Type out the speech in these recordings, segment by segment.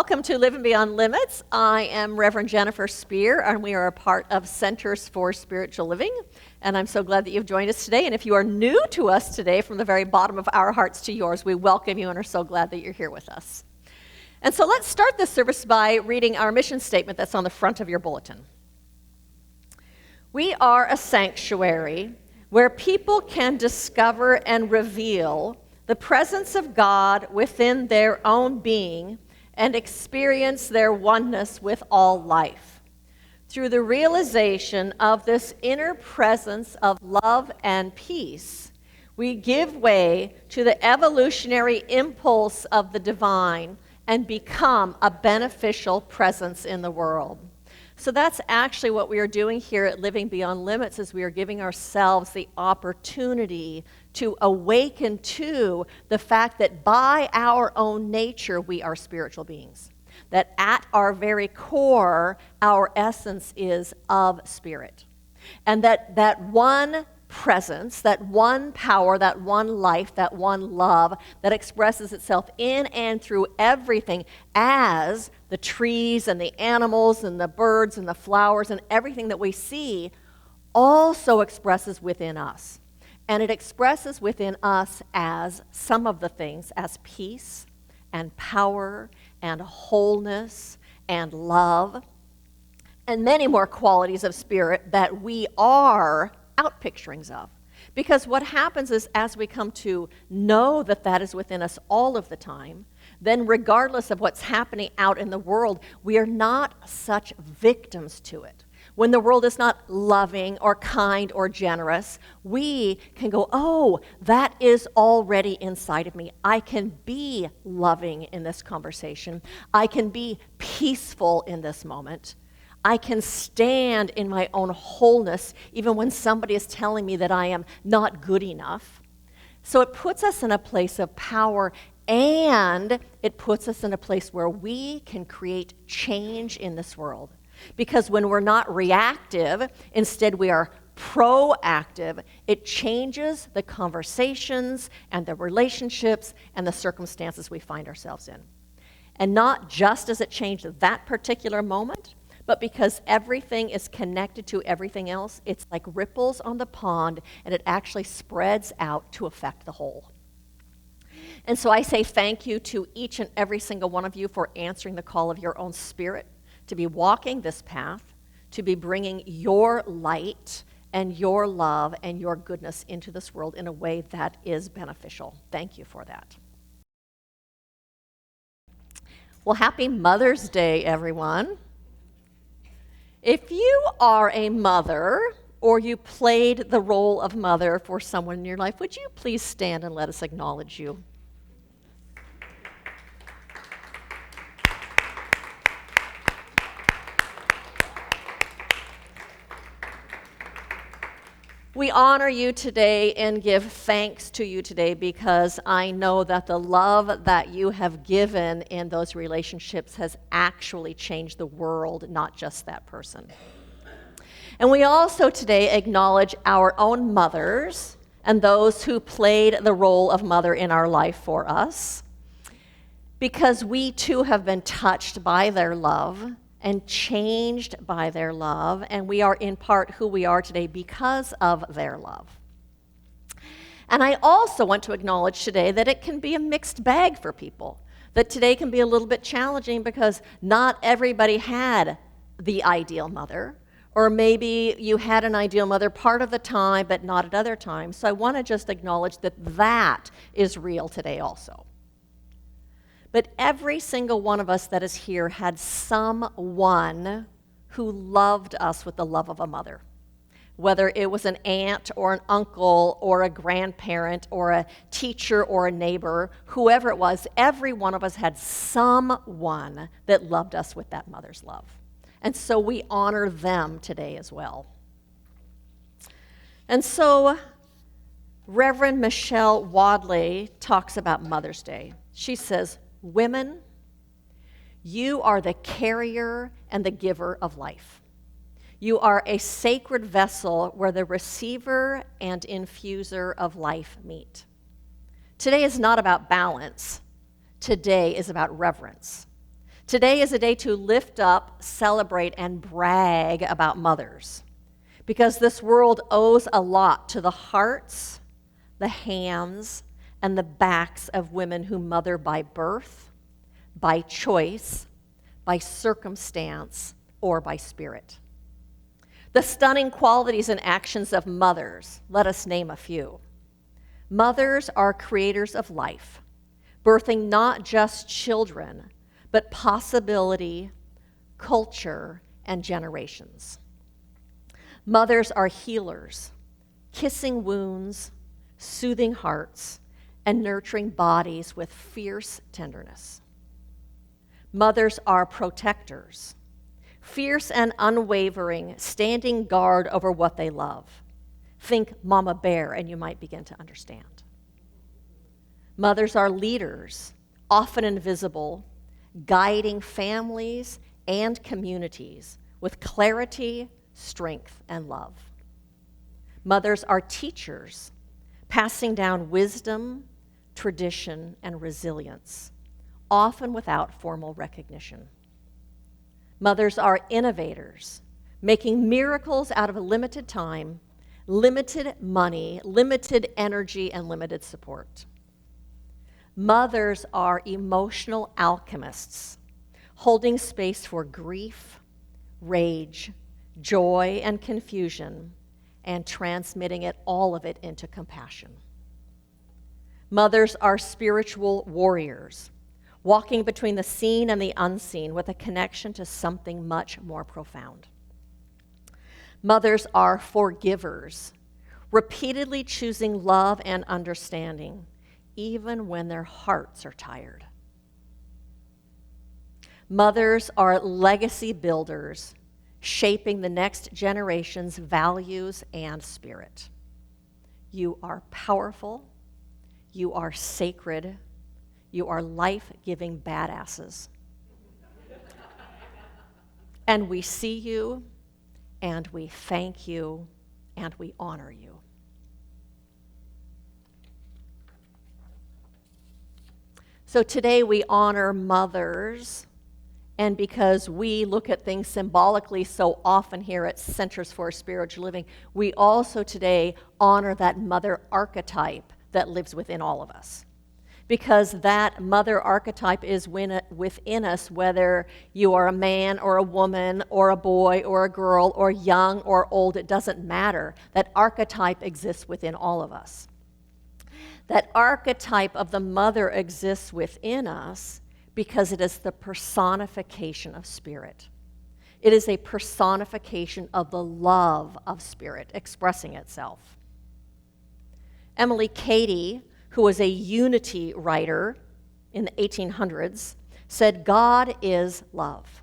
Welcome to Living Beyond Limits. I am Reverend Jennifer Spear, and we are a part of Centers for Spiritual Living. And I'm so glad that you've joined us today. And if you are new to us today, from the very bottom of our hearts to yours, we welcome you and are so glad that you're here with us. And so let's start this service by reading our mission statement that's on the front of your bulletin. We are a sanctuary where people can discover and reveal the presence of God within their own being and experience their oneness with all life. Through the realization of this inner presence of love and peace, we give way to the evolutionary impulse of the divine and become a beneficial presence in the world. So that's actually what we are doing here at Living Beyond Limits, is we are giving ourselves the opportunity to awaken to the fact that by our own nature we are spiritual beings. That at our very core, our essence is of spirit. And that one presence, that one power, that one life, that one love that expresses itself in and through everything as the trees and the animals and the birds and the flowers and everything that we see also expresses within us. And it expresses within us as some of the things, as peace and power and wholeness and love and many more qualities of spirit that we are outpicturings of. Because what happens is, as we come to know that that is within us all of the time, then regardless of what's happening out in the world, we are not such victims to it. When the world is not loving or kind or generous, we can go, oh, that is already inside of me. I can be loving in this conversation. I can be peaceful in this moment. I can stand in my own wholeness even when somebody is telling me that I am not good enough. So it puts us in a place of power, and it puts us in a place where we can create change in this world. Because when we're not reactive, instead we are proactive, it changes the conversations and the relationships and the circumstances we find ourselves in. And not just does it change that particular moment, but because everything is connected to everything else, it's like ripples on the pond, and it actually spreads out to affect the whole. And so I say thank you to each and every single one of you for answering the call of your own spirit, to be walking this path, to be bringing your light and your love and your goodness into this world in a way that is beneficial. Thank you for that. Well, happy Mother's Day, everyone. If you are a mother or you played the role of mother for someone in your life, would you please stand and let us acknowledge you? We honor you today and give thanks to you today, because I know that the love that you have given in those relationships has actually changed the world, not just that person. And we also today acknowledge our own mothers and those who played the role of mother in our life for us, because we too have been touched by their love and changed by their love, and we are in part who we are today because of their love. And I also want to acknowledge today that it can be a mixed bag for people, that today can be a little bit challenging because not everybody had the ideal mother, or maybe you had an ideal mother part of the time but not at other times. So I want to just acknowledge that that is real today also. But every single one of us that is here had someone who loved us with the love of a mother. Whether it was an aunt or an uncle or a grandparent or a teacher or a neighbor, whoever it was, every one of us had someone that loved us with that mother's love. And so we honor them today as well. And so Reverend Michelle Wadley talks about Mother's Day. She says, "Women, you are the carrier and the giver of life. You are a sacred vessel where the receiver and infuser of life meet. Today is not about balance. Today is about reverence. Today is a day to lift up, celebrate, and brag about mothers, because this world owes a lot to the hearts, the hands, and the backs of women who mother by birth, by choice, by circumstance, or by spirit. The stunning qualities and actions of mothers, let us name a few. Mothers are creators of life, birthing not just children, but possibility, culture, and generations. Mothers are healers, kissing wounds, soothing hearts, and nurturing bodies with fierce tenderness. Mothers are protectors, fierce and unwavering, standing guard over what they love. Think Mama Bear, and you might begin to understand. Mothers are leaders, often invisible, guiding families and communities with clarity, strength, and love. Mothers are teachers, passing down wisdom, tradition, and resilience, often without formal recognition. Mothers are innovators, making miracles out of a limited time, limited money, limited energy, and limited support. Mothers are emotional alchemists, holding space for grief, rage, joy, and confusion, and transmitting all of it into compassion. Mothers are spiritual warriors, walking between the seen and the unseen with a connection to something much more profound. Mothers are forgivers, repeatedly choosing love and understanding, even when their hearts are tired. Mothers are legacy builders, shaping the next generation's values and spirit. You are powerful, you are sacred, you are life-giving badasses. And we see you, and we thank you, and we honor you. So today we honor mothers, and because we look at things symbolically so often here at Centers for Spiritual Living, we also today honor that mother archetype that lives within all of us. Because that mother archetype is within us, whether you are a man or a woman or a boy or a girl or young or old, it doesn't matter. That archetype exists within all of us. That archetype of the mother exists within us because it is the personification of spirit. It is a personification of the love of spirit expressing itself. Emily Cady, who was a unity writer in the 1800s, said, "God is love.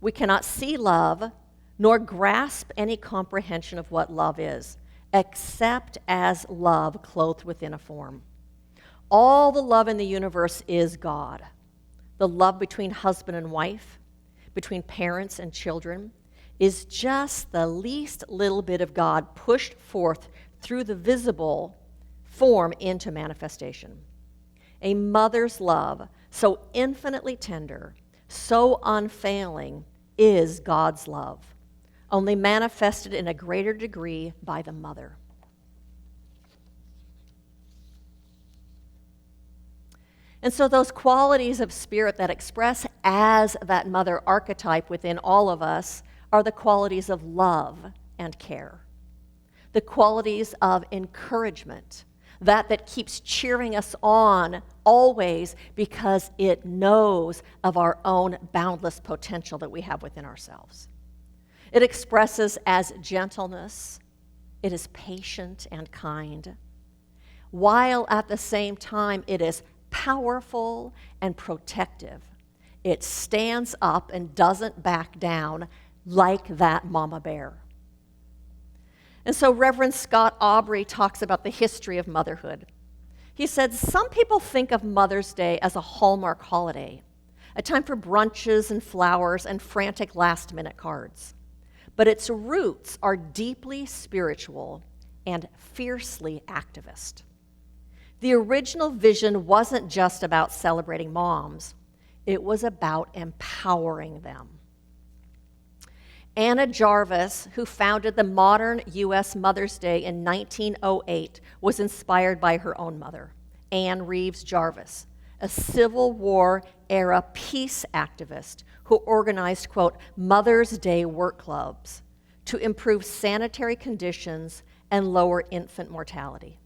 We cannot see love nor grasp any comprehension of what love is, except as love clothed within a form. All the love in the universe is God. The love between husband and wife, between parents and children, is just the least little bit of God pushed forth through the visible form into manifestation. A mother's love, so infinitely tender, so unfailing, is God's love, only manifested in a greater degree by the mother." And so those qualities of spirit that express as that mother archetype within all of us are the qualities of love and care, the qualities of encouragement, that keeps cheering us on always because it knows of our own boundless potential that we have within ourselves. It expresses as gentleness, it is patient and kind, while at the same time it is powerful and protective. It stands up and doesn't back down like that mama bear. And so Reverend Scott Aubrey talks about the history of motherhood. He said, "Some people think of Mother's Day as a Hallmark holiday, a time for brunches and flowers and frantic last-minute cards. But its roots are deeply spiritual and fiercely activist. The original vision wasn't just about celebrating moms. It was about empowering them. Anna Jarvis, who founded the modern U.S. Mother's Day in 1908, was inspired by her own mother, Anne Reeves Jarvis, a Civil War era peace activist who organized, quote, Mother's Day work clubs to improve sanitary conditions and lower infant mortality.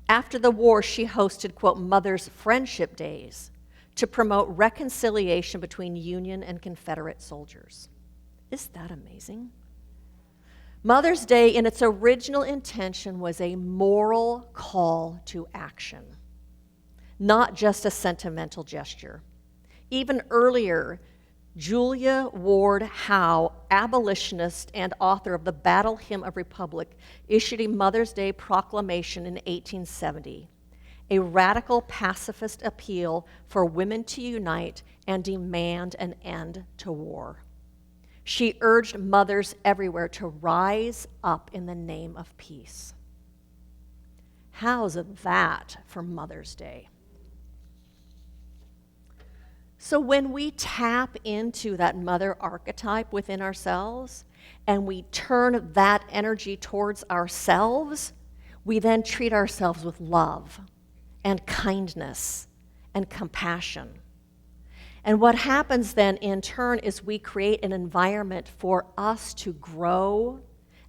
After the war, she hosted, quote, Mother's Friendship Days to promote reconciliation between Union and Confederate soldiers. Isn't that amazing? Mother's Day, in its original intention, was a moral call to action, not just a sentimental gesture. Even earlier, Julia Ward Howe, abolitionist and author of the Battle Hymn of Republic, issued a Mother's Day proclamation in 1870, a radical pacifist appeal for women to unite and demand an end to war. She urged mothers everywhere to rise up in the name of peace. How's that for Mother's Day? So when we tap into that mother archetype within ourselves and we turn that energy towards ourselves, we then treat ourselves with love and kindness and compassion. And what happens then in turn is we create an environment for us to grow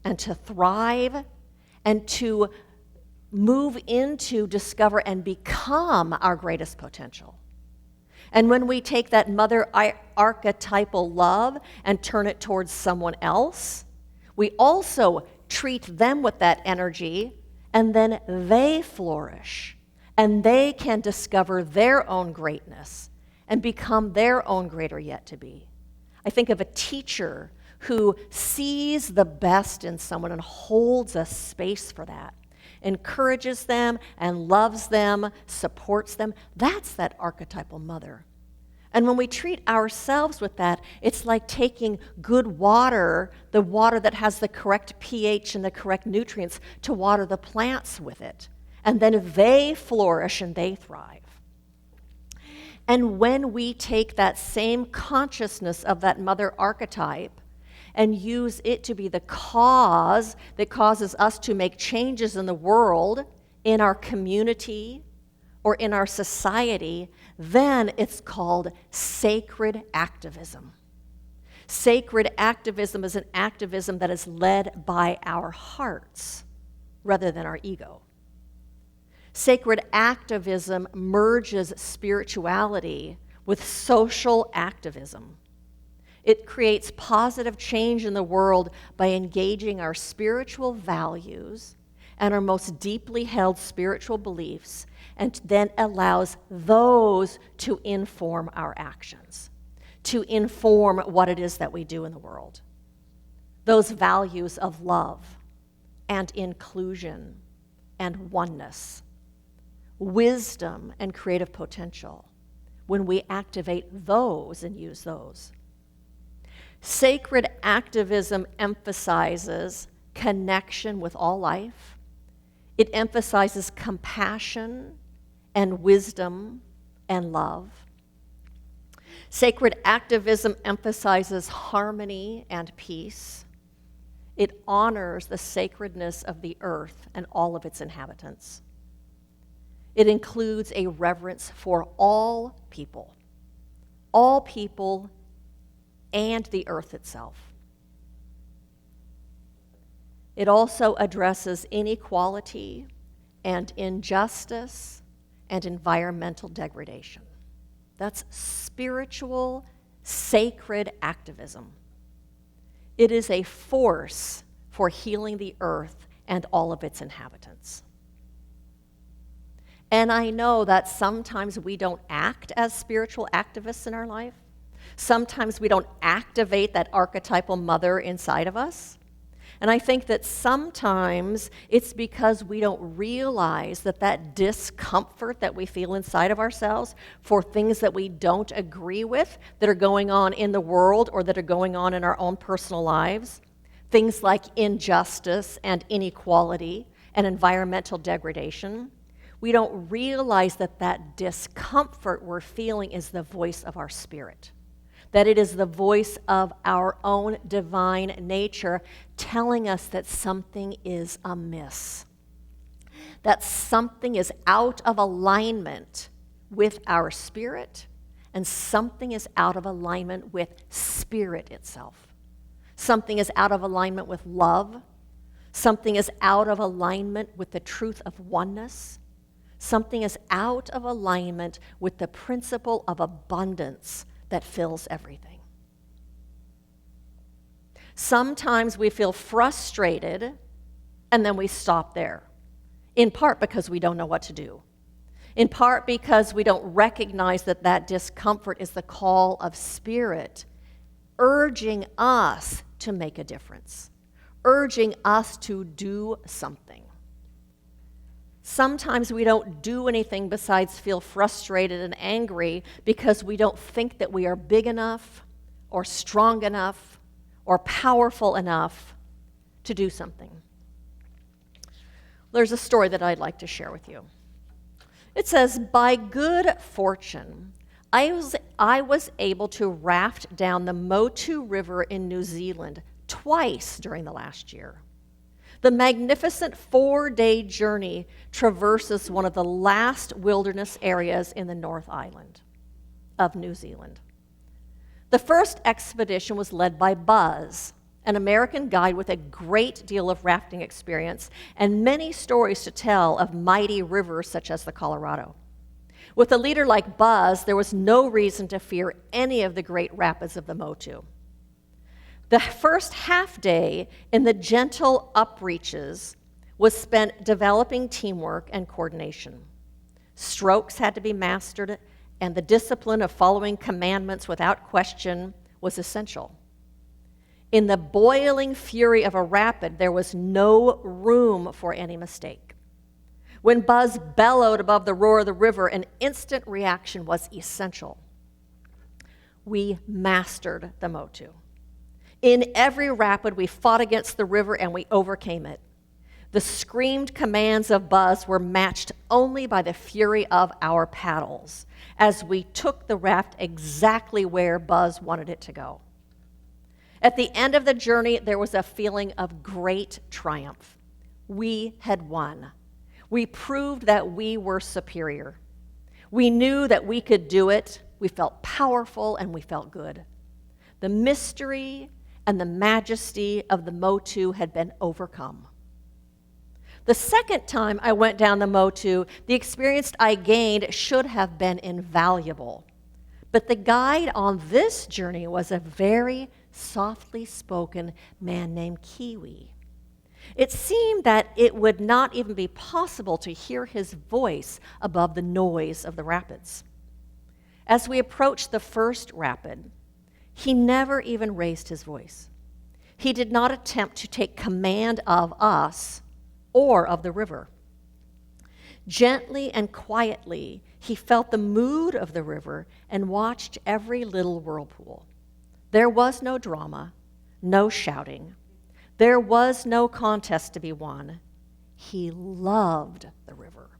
and to thrive and to move into, discover, and become our greatest potential. And when we take that mother archetypal love and turn it towards someone else, we also treat them with that energy, and then they flourish, and they can discover their own greatness and become their own greater yet to be. I think of a teacher who sees the best in someone and holds a space for that, encourages them and loves them, supports them. That's that archetypal mother. And when we treat ourselves with that, it's like taking good water, the water that has the correct pH and the correct nutrients, to water the plants with it. And then they flourish and they thrive. And when we take that same consciousness of that mother archetype and use it to be the cause that causes us to make changes in the world, in our community, or in our society, then it's called sacred activism. Sacred activism is an activism that is led by our hearts rather than our ego. Sacred activism merges spirituality with social activism. It creates positive change in the world by engaging our spiritual values and our most deeply held spiritual beliefs, and then allows those to inform our actions, to inform what it is that we do in the world. Those values of love and inclusion and oneness, wisdom and creative potential, when we activate those and use those. Sacred activism emphasizes connection with all life. It emphasizes compassion and wisdom and love. Sacred activism emphasizes harmony and peace. It honors the sacredness of the earth and all of its inhabitants. It includes a reverence for all people and the earth itself. It also addresses inequality and injustice and environmental degradation. That's spiritual, sacred activism. It is a force for healing the earth and all of its inhabitants. And I know that sometimes we don't act as spiritual activists in our life. Sometimes we don't activate that archetypal mother inside of us. And I think that sometimes it's because we don't realize that discomfort that we feel inside of ourselves for things that we don't agree with that are going on in the world or that are going on in our own personal lives, things like injustice and inequality and environmental degradation, We don't realize that that discomfort we're feeling is the voice of our spirit, that it is the voice of our own divine nature telling us that something is amiss, that something is out of alignment with our spirit, and something is out of alignment with spirit itself. Something is out of alignment with love. Something is out of alignment with the truth of oneness. Something is out of alignment with the principle of abundance that fills everything. Sometimes we feel frustrated and then we stop there, in part because we don't know what to do, in part because we don't recognize that that discomfort is the call of spirit urging us to make a difference, urging us to do something. Sometimes we don't do anything besides feel frustrated and angry because we don't think that we are big enough or strong enough or powerful enough to do something. There's a story that I'd like to share with you. It says, by good fortune, I was able to raft down the Motu River in New Zealand twice during the last year. The magnificent 4-day journey traverses one of the last wilderness areas in the North Island of New Zealand. The first expedition was led by Buzz, an American guide with a great deal of rafting experience and many stories to tell of mighty rivers such as the Colorado. With a leader like Buzz, there was no reason to fear any of the great rapids of the Motu. The first half day in the gentle upreaches was spent developing teamwork and coordination. Strokes had to be mastered, and the discipline of following commandments without question was essential. In the boiling fury of a rapid, there was no room for any mistake. When Buzz bellowed above the roar of the river, an instant reaction was essential. We mastered the Motu. In every rapid, we fought against the river and we overcame it. The screamed commands of Buzz were matched only by the fury of our paddles as we took the raft exactly where Buzz wanted it to go. At the end of the journey, there was a feeling of great triumph. We had won. We proved that we were superior. We knew that we could do it. We felt powerful and we felt good. The mystery and the majesty of the Motu had been overcome. The second time I went down the Motu, the experience I gained should have been invaluable. But the guide on this journey was a very softly spoken man named Kiwi. It seemed that it would not even be possible to hear his voice above the noise of the rapids. As we approached the first rapid, he never even raised his voice. He did not attempt to take command of us or of the river. Gently and quietly, he felt the mood of the river and watched every little whirlpool. There was no drama, no shouting. There was no contest to be won. He loved the river.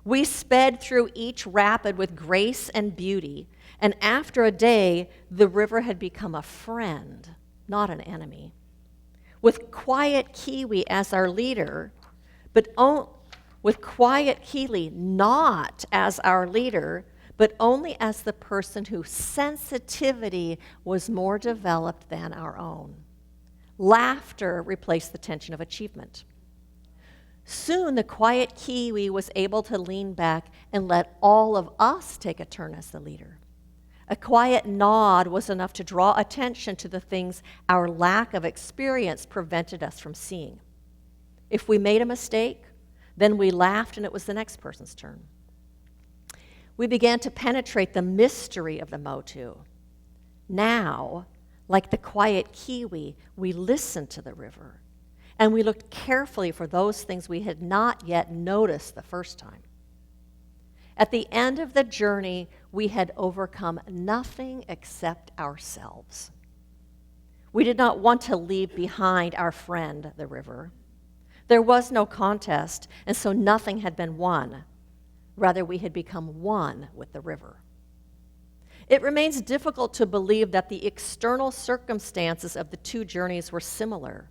We sped through each rapid with grace and beauty, and after a day, the river had become a friend, not an enemy. With quiet Kiwi as our leader, with quiet Kiwi not as our leader, but only as the person whose sensitivity was more developed than our own. Laughter replaced the tension of achievement. Soon the quiet Kiwi was able to lean back and let all of us take a turn as the leader. A quiet nod was enough to draw attention to the things our lack of experience prevented us from seeing. If we made a mistake, then we laughed and it was the next person's turn. We began to penetrate the mystery of the Motu. Now, like the quiet Kiwi, we listened to the river, and we looked carefully for those things we had not yet noticed the first time. At the end of the journey, we had overcome nothing except ourselves. We did not want to leave behind our friend, the river. There was no contest, and so nothing had been won. Rather, we had become one with the river. It remains difficult to believe that the external circumstances of the two journeys were similar.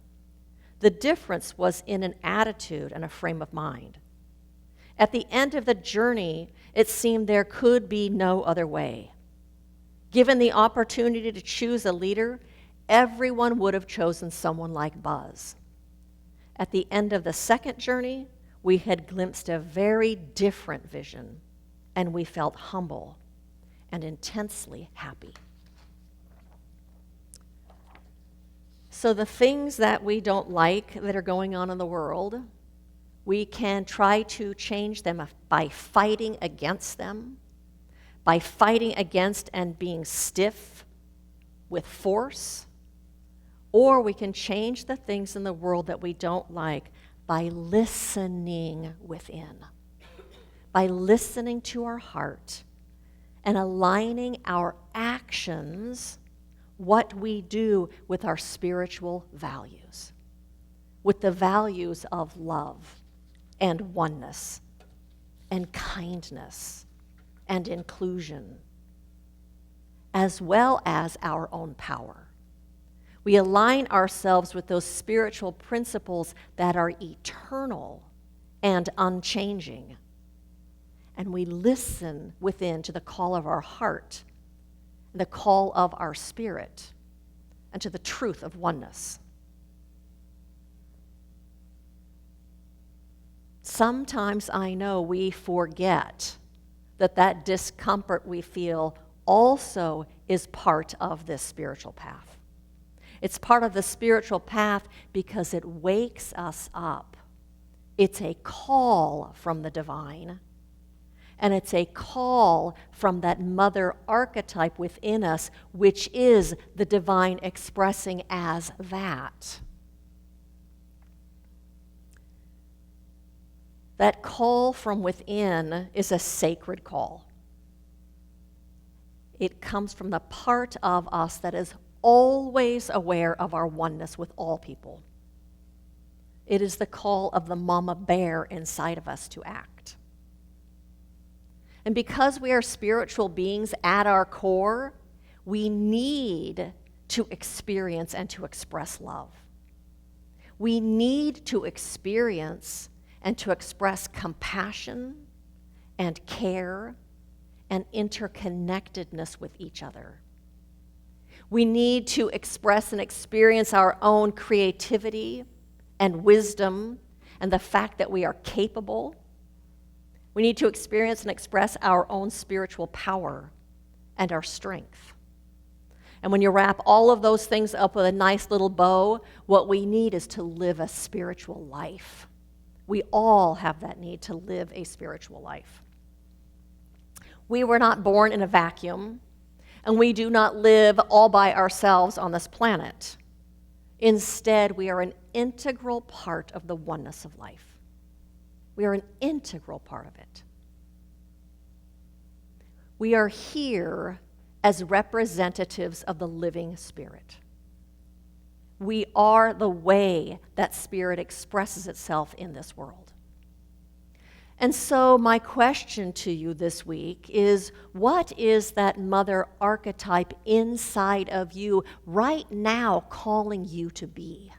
The difference was in an attitude and a frame of mind. At the end of the journey, it seemed there could be no other way. Given the opportunity to choose a leader, everyone would have chosen someone like Buzz. At the end of the second journey, we had glimpsed a very different vision, and we felt humble and intensely happy. So the things that we don't like that are going on in the world, we can try to change them by fighting against them, by fighting against and being stiff with force, or we can change the things in the world that we don't like by listening within, by listening to our heart and aligning our actions, what we do, with our spiritual values, with the values of love and oneness and kindness and inclusion, as well as our own power. We align ourselves with those spiritual principles that are eternal and unchanging. And we listen within to the call of our heart, the call of our spirit, and to the truth of oneness. Sometimes I know we forget that discomfort we feel also is part of this spiritual path. It's part of the spiritual path because it wakes us up. It's a call from the divine, and it's a call from that mother archetype within us, which is the divine expressing as that. That call from within is a sacred call. It comes from the part of us that is always aware of our oneness with all people. It is the call of the mama bear inside of us to act. And because we are spiritual beings at our core, we need to experience and to express love. We need to experience and to express compassion and care and interconnectedness with each other. We need to express and experience our own creativity and wisdom and the fact that we are capable. We need to experience and express our own spiritual power and our strength. And when you wrap all of those things up with a nice little bow, what we need is to live a spiritual life. We all have that need to live a spiritual life. We were not born in a vacuum, and we do not live all by ourselves on this planet. Instead, we are an integral part of the oneness of life. We are an integral part of it. We are here as representatives of the living Spirit. We are the way that Spirit expresses itself in this world. And so my question to you this week is, what is that mother archetype inside of you right now calling you to be?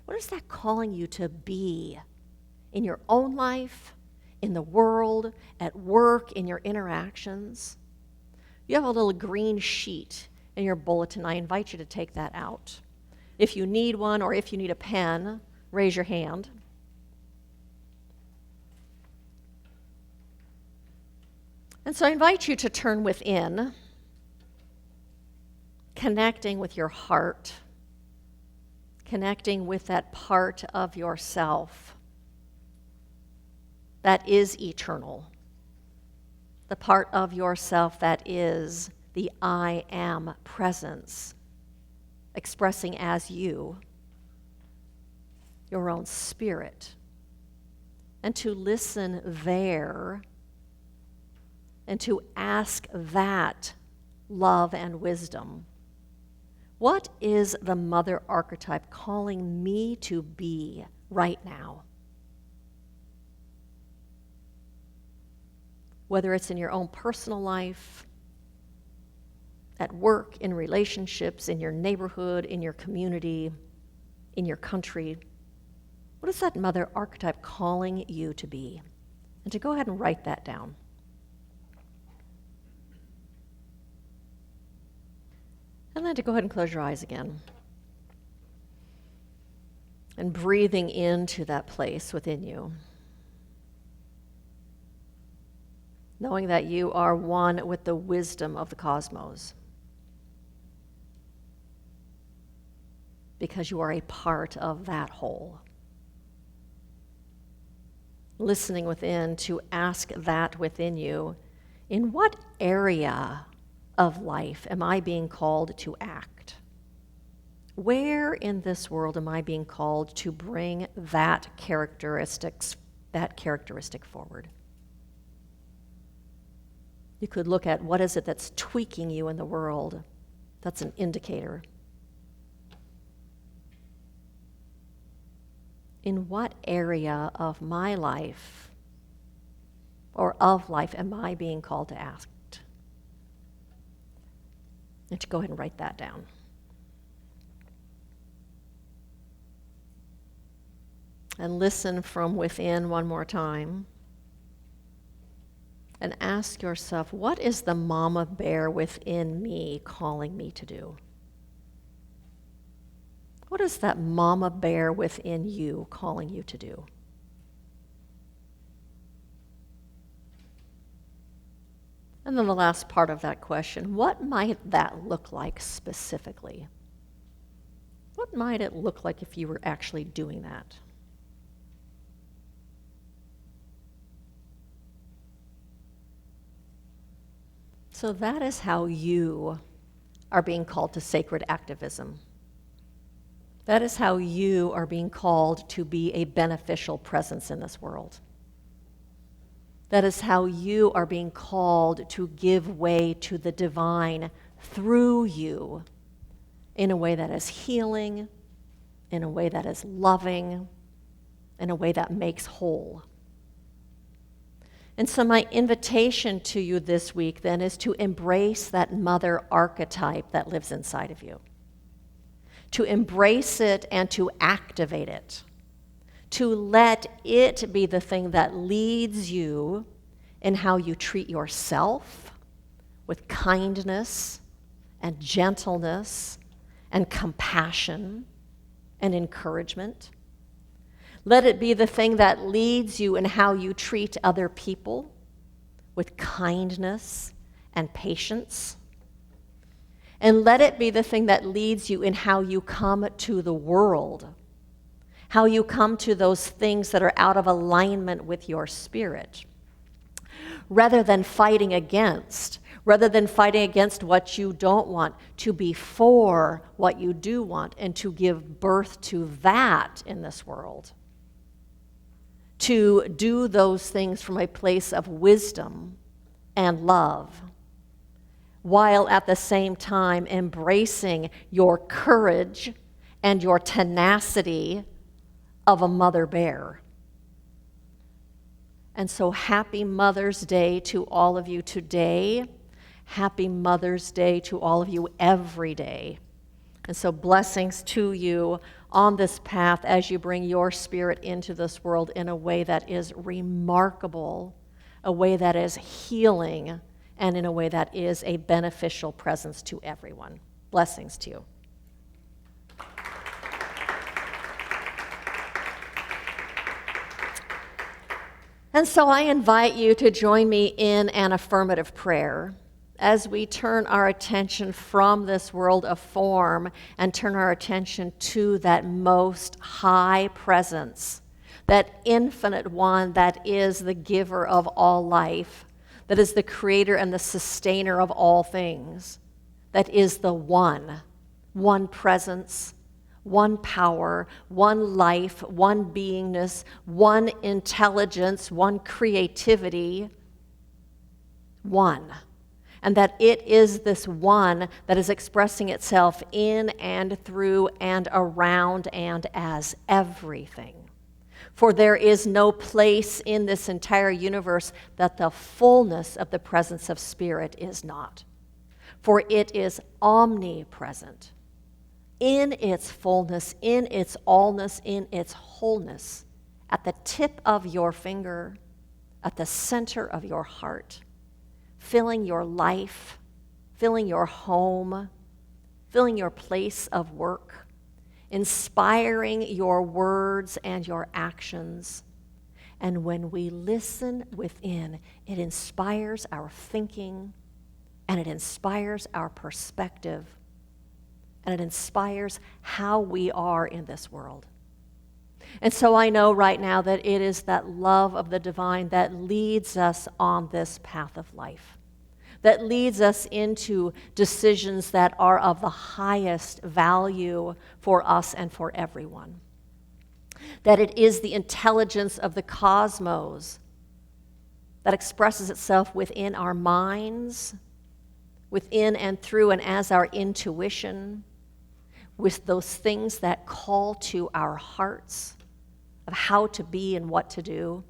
What is that calling you to be in your own life, in the world, at work, in your interactions? You have a little green sheet in your bulletin. I invite you to take that out. If you need one or if you need a pen, raise your hand. And so I invite you to turn within, connecting with your heart, connecting with that part of yourself that is eternal, the part of yourself that is the I am presence, expressing as you, your own spirit, and to listen there and to ask that love and wisdom, What is the mother archetype calling me to be right now? Whether it's in your own personal life, at work, in relationships, in your neighborhood, in your community, in your country, what is that mother archetype calling you to be? And to go ahead and write that down. And then to go ahead and close your eyes again. And breathing into that place within you. Knowing that you are one with the wisdom of the cosmos. Because you are a part of that whole. Listening within to ask that within you, in what area of life am I being called to act? Where in this world am I being called to bring that characteristic forward? You could look at what is it that's tweaking you in the world. That's an indicator. In what area of my life or of life am I being called to act? And to go ahead and write that down. And listen from within one more time. And ask yourself, what is the mama bear within me calling me to do? What is that mama bear within you calling you to do? And then the last part of that question, what might that look like specifically? What might it look like if you were actually doing that? So that is how you are being called to sacred activism. That is how you are being called to be a beneficial presence in this world. That is how you are being called to give way to the divine through you in a way that is healing, in a way that is loving, in a way that makes whole. And so my invitation to you this week then is to embrace that mother archetype that lives inside of you. To embrace it and to activate it. To let it be the thing that leads you in how you treat yourself with kindness and gentleness and compassion and encouragement. Let it be the thing that leads you in how you treat other people with kindness and patience. And let it be the thing that leads you in how you come to the world, how you come to those things that are out of alignment with your spirit, rather than fighting against what you don't want, to be for what you do want and to give birth to that in this world. To do those things from a place of wisdom and love, while at the same time embracing your courage and your tenacity of a mother bear. And so happy Mother's Day to all of you today. Happy Mother's Day to all of you every day. And so blessings to you on this path as you bring your spirit into this world in a way that is remarkable, a way that is healing, and in a way that is a beneficial presence to everyone. Blessings to you. And so I invite you to join me in an affirmative prayer as we turn our attention from this world of form and turn our attention to that most high presence, that infinite one that is the giver of all life, that is the creator and the sustainer of all things, that is the one presence, one power, one life, one beingness, one intelligence, one creativity, one. and that it is this one that is expressing itself in and through and around and as everything. For there is no place in this entire universe that the fullness of the presence of Spirit is not. For it is omnipresent in its fullness, in its allness, in its wholeness, at the tip of your finger, at the center of your heart, filling your life, filling your home, filling your place of work, inspiring your words and your actions. And when we listen within, it inspires our thinking, and it inspires our perspective, and it inspires how we are in this world. And so I know right now that it is that love of the divine that leads us on this path of life, that leads us into decisions that are of the highest value for us and for everyone. That it is the intelligence of the cosmos that expresses itself within our minds, within and through and as our intuition, with those things that call to our hearts of how to be and what to do.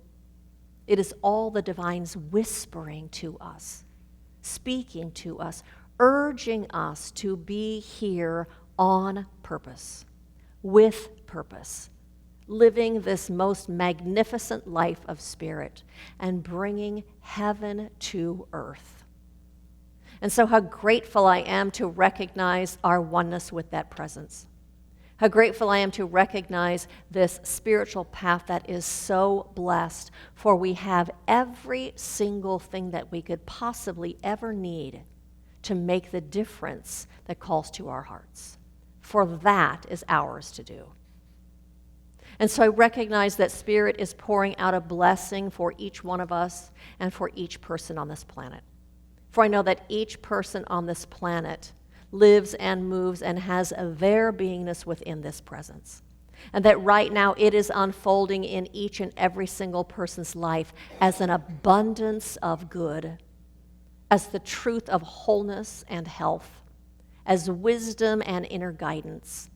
It is all the divine's whispering to us, speaking to us, urging us to be here on purpose, with purpose, living this most magnificent life of spirit and bringing heaven to earth. And so how grateful I am to recognize our oneness with that presence. How grateful I am to recognize this spiritual path that is so blessed, for we have every single thing that we could possibly ever need to make the difference that calls to our hearts. For that is ours to do. And so I recognize that Spirit is pouring out a blessing for each one of us and for each person on this planet. For I know that each person on this planet lives and moves and has their beingness within this presence. And that right now it is unfolding in each and every single person's life as an abundance of good, as the truth of wholeness and health, as wisdom and inner guidance,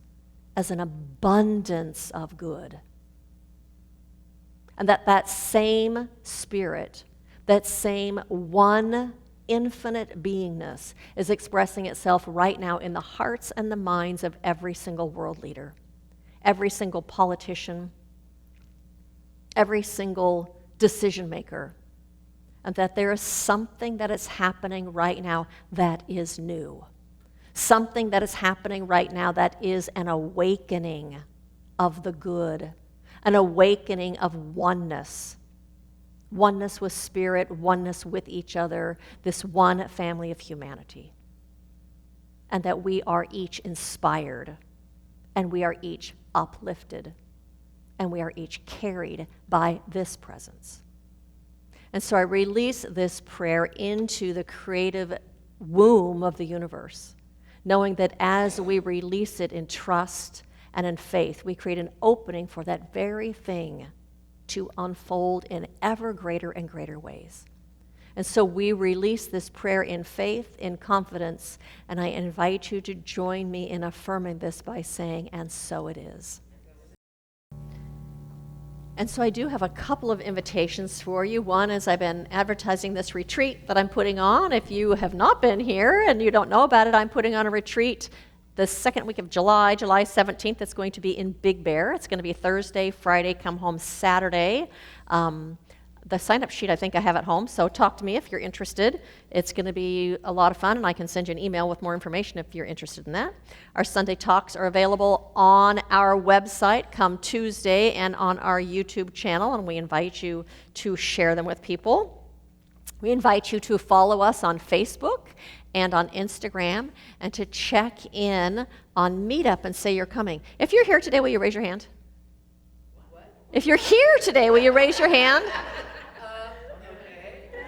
as an abundance of good. And that same Spirit, that same one infinite beingness is expressing itself right now in the hearts and the minds of every single world leader, every single politician, every single decision maker, and that there is something that is happening right now that is new, something that is happening right now that is an awakening of the good, an awakening of oneness with Spirit, oneness with each other, this one family of humanity. And that we are each inspired, and we are each uplifted, and we are each carried by this presence. And so I release this prayer into the creative womb of the universe, knowing that as we release it in trust and in faith, we create an opening for that very thing to unfold in ever greater and greater ways. And so we release this prayer in faith, in confidence, and I invite you to join me in affirming this by saying, and so it is. And so I do have a couple of invitations for you. One is I've been advertising this retreat that I'm putting on. If you have not been here and you don't know about it, I'm putting on a retreat the second week of July 17th. It's going to be in Big Bear. It's going to be Thursday, Friday, come home Saturday. The sign-up sheet I think I have at home, so talk to me if you're interested. It's going to be a lot of fun, and I can send you an email with more information if you're interested in that. Our Sunday talks are available on our website come Tuesday and on our YouTube channel, and we invite you to share them with people. We invite you to follow us on Facebook and on Instagram, and to check in on Meetup and say you're coming. If you're here today, will you raise your hand? What? If you're here today, will you raise your hand? Okay.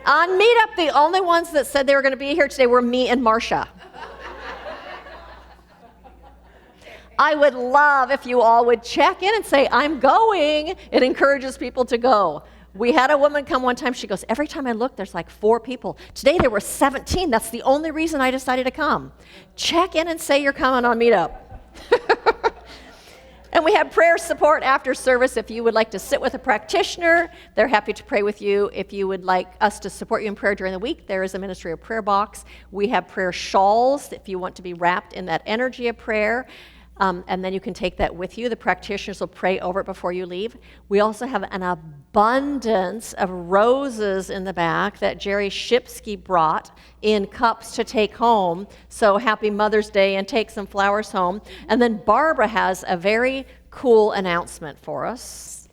On Meetup, the only ones that said they were going to be here today were me and Marcia. I would love if you all would check in and say, I'm going. It encourages people to go. We had a woman come one time. She goes, every time I look, there's like 4 people. Today there were 17. That's the only reason I decided to come. Check in and say you're coming on meetup. And we have prayer support after service. If you would like to sit with a practitioner, they're happy to pray with you. If you would like us to support you in prayer during the week, there is a ministry of prayer box. We have prayer shawls if you want to be wrapped in that energy of prayer. And then you can take that with you. The practitioners will pray over it before you leave. We also have an abundance of roses in the back that Jerry Shipsky brought in cups to take home. So happy Mother's Day and take some flowers home. And then Barbara has a very cool announcement for us.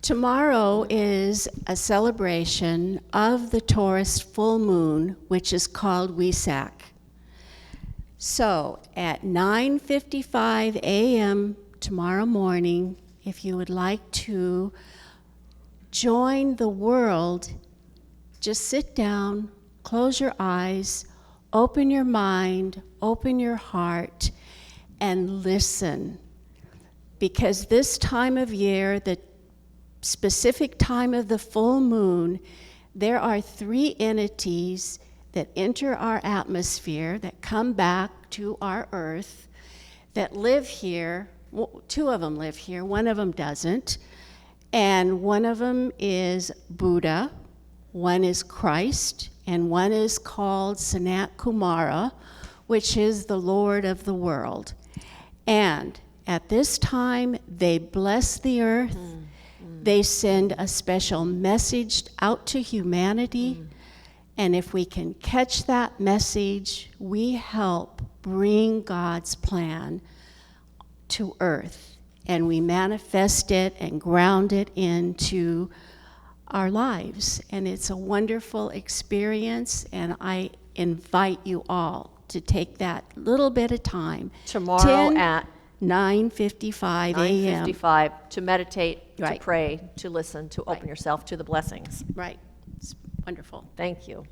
Tomorrow is a celebration of the Taurus full moon, which is called Wesak. So at 9:55 a.m. tomorrow morning, if you would like to join the world, just sit down, close your eyes, open your mind, open your heart, and listen. Because this time of year, the specific time of the full moon, there are 3 entities that enter our atmosphere, that come back to our earth, that live here. 2 of them live here, 1 of them doesn't. And 1 of them is Buddha, 1 is Christ, and 1 is called Sanat Kumara, which is the Lord of the world. And at this time, they bless the earth. They send a special message out to humanity. And if we can catch that message, we help bring God's plan to earth. And we manifest it and ground it into our lives. And it's a wonderful experience. And I invite you all to take that little bit of time. Tomorrow at 9:55 a.m. 9:55 to meditate, Right. to pray, to listen, to open Right. yourself to the blessings. Right. It's wonderful. Thank you.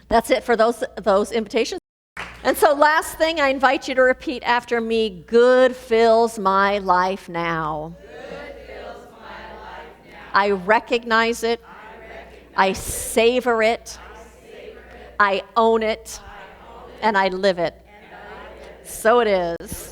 That's it for those invitations. And so last thing, I invite you to repeat after me, good fills my life now. Good fills my life now. I recognize it. I savor it. I own it. And I live it. So it is.